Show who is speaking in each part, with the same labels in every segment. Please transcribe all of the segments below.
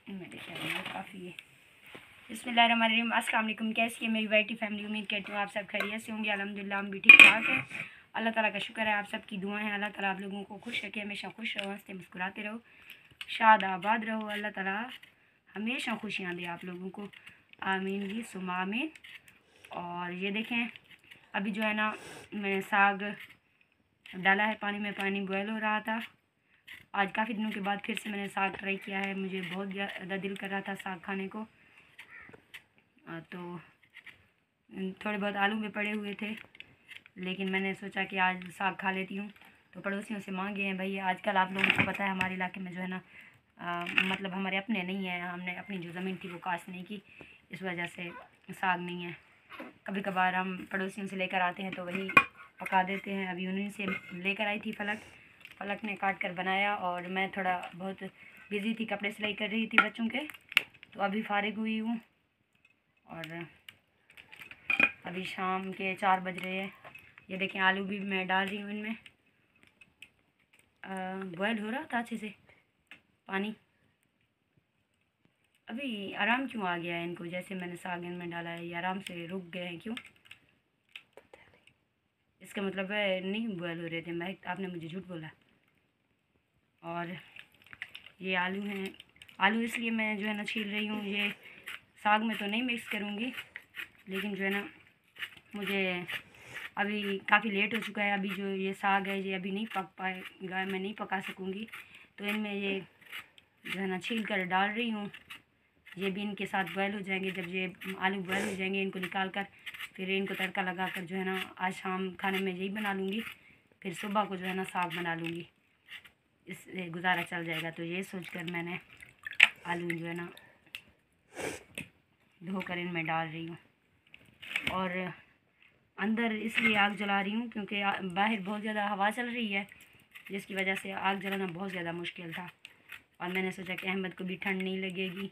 Speaker 1: मेरे ख्याल में काफ़ी है। बिस्मिल्लाहिर्रहमानिर्रहीम। अस्सलाम वालेकुम। कैसी है मेरी वाइटी फैमिली? उम्मीद करती हूँ आप सब खैरियत से होंगे। अल्हम्दुलिल्लाह हम भी ठीक ठाक हैं। अल्लाह ताला का शुक्र है, आप सब की दुआएं हैं। अल्लाह ताला आप लोगों को खुश रखे, हमेशा खुश रहो, हंसते मुस्कुराते रहो, शाद आबाद रहो। अल्लाह ताला हमेशा खुशियाँ दे आप लोगों को। आमीन जी सुमा आमीन। और ये देखें, अभी जो है ना मैंने साग डाला है पानी में, पानी बॉयल हो रहा था। आज काफ़ी दिनों के बाद फिर से मैंने साग ट्राई किया है। मुझे बहुत ज़्यादा दिल कर रहा था साग खाने को, तो थोड़े बहुत आलू भी पड़े हुए थे, लेकिन मैंने सोचा कि आज साग खा लेती हूँ। तो पड़ोसियों से मांगे हैं भाई। आजकल आप लोगों को पता है हमारे इलाके में जो है ना मतलब हमारे अपने नहीं है, हमने अपनी जो ज़मीन थी वो कास्ट नहीं की, इस वजह से साग नहीं है। कभी कभार हम पड़ोसियों से लेकर आते हैं तो वही पका देते हैं। अभी उन्हीं से लेकर आई थी फलक ने काट कर बनाया, और मैं थोड़ा बहुत बिज़ी थी, कपड़े सिलाई कर रही थी बच्चों के, तो अभी फारिग हुई हूँ। और अभी शाम के 4 बज रहे हैं। ये देखें आलू भी मैं डाल रही हूँ इनमें। बॉयल हो रहा था अच्छे से पानी। अभी आराम क्यों आ गया है इनको? जैसे मैंने साग इनमें डाला है ये आराम से रुक गए हैं, क्यों? इसका मतलब है नहीं बॉयल हो रहे थे, मैं आपने मुझे झूठ बोला। और ये आलू हैं, आलू इसलिए मैं जो है ना छील रही हूँ। ये साग में तो नहीं मिक्स करूँगी, लेकिन जो है ना मुझे अभी काफ़ी लेट हो चुका है। अभी जो ये साग है ये अभी नहीं पक पाएगा, मैं नहीं पका सकूँगी, तो इनमें ये जो है ना छील कर डाल रही हूँ। ये भी इनके साथ बॉयल हो जाएंगे। जब ये आलू बॉयल हो जाएंगे इनको निकाल कर फिर इनको तड़का लगा कर जो है ना आज शाम खाने में यही बना लूँगी। फिर सुबह को जो है ना साग बना लूँगी, इससे गुजारा चल जाएगा। तो ये सोचकर मैंने आलू जो है ना धोकर इनमें डाल रही हूँ। और अंदर इसलिए आग जला रही हूँ क्योंकि बाहर बहुत ज़्यादा हवा चल रही है, जिसकी वजह से आग जलाना बहुत ज़्यादा मुश्किल था। और मैंने सोचा कि अहमद को भी ठंड नहीं लगेगी,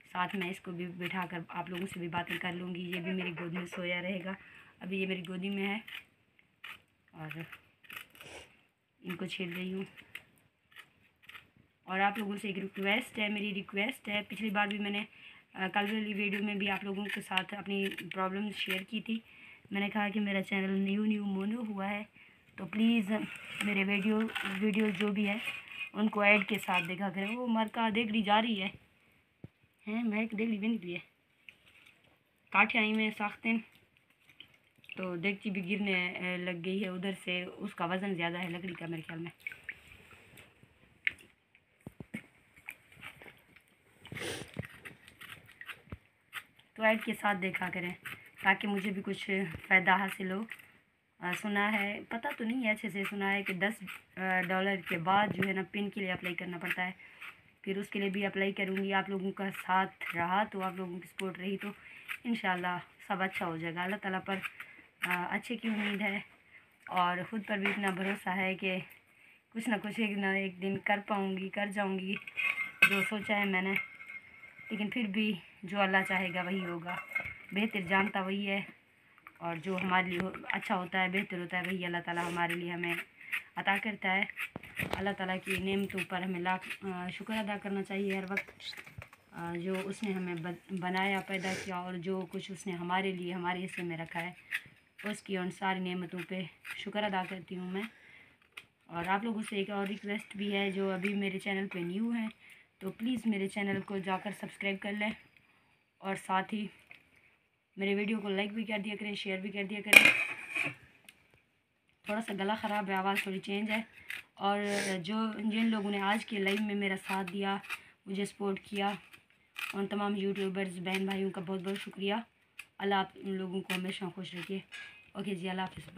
Speaker 1: साथ में इसको भी बिठा कर आप लोगों से भी बातें कर लूँगी। ये भी मेरी गोद में सोया रहेगा। अभी ये मेरी गोदी में है और इनको छील रही हूँ। और आप लोगों से एक रिक्वेस्ट है, मेरी रिक्वेस्ट है, पिछली बार भी मैंने कल वाली वीडियो में भी आप लोगों के साथ अपनी प्रॉब्लम शेयर की थी। मैंने कहा कि मेरा चैनल न्यू मोनो हुआ है, तो प्लीज़ मेरे वीडियो जो भी है उनको ऐड के साथ देखा करें। वो मरका देखड़ी जा रही है महक देखड़ी बन गई है काठे आई में साख्ते, तो देखती भी गिरने लग गई है उधर से। उसका वज़न ज़्यादा है लकड़ी का मेरे ख्याल में। तो ऐड के साथ देखा करें ताकि मुझे भी कुछ फ़ायदा हासिल हो। सुना है, पता तो नहीं है अच्छे से, सुना है कि $10 के बाद जो है ना पिन के लिए अप्लाई करना पड़ता है। फिर उसके लिए भी अप्लाई करूँगी। आप लोगों का साथ रहा तो, आप लोगों की सपोर्ट रही तो इंशाल्लाह सब अच्छा हो जाएगा। अल्लाह ताला पर अच्छे की उम्मीद है और ख़ुद पर भी इतना भरोसा है कि कुछ ना कुछ एक दिन कर पाऊँगी, कर जाऊँगी जो सोचा है मैंने। लेकिन फिर भी जो अल्लाह चाहेगा वही होगा, बेहतर जानता वही है, और जो हमारे लिए अच्छा होता है, बेहतर होता है, वही अल्लाह ताला हमारे लिए हमें अता करता है। अल्लाह ताला की नेमतों पर हमें लाख शुक्र अदा करना चाहिए हर वक्त। जो उसने हमें बनाया, पैदा किया, और जो कुछ उसने हमारे लिए हमारे हिस्से में रखा है, उसकी उन सारी नेमतों पे शुक्र अदा करती हूँ मैं। और आप लोगों से एक और रिक्वेस्ट भी है, जो अभी मेरे चैनल पे न्यू हैं तो प्लीज़ मेरे चैनल को जाकर सब्सक्राइब कर लें, और साथ ही मेरे वीडियो को लाइक भी कर दिया करें, शेयर भी कर दिया करें। थोड़ा सा गला ख़राब है, आवाज़ थोड़ी चेंज है। और जिन लोगों ने आज के लाइव में मेरा साथ दिया, मुझे सपोर्ट किया, उन तमाम यूट्यूबर्स बहन भाइयों का बहुत बहुत शुक्रिया। अल्लाह आप उन लोगों को हमेशा खुश रखिए। ओके जी, अल्लाह हाफ़िज़।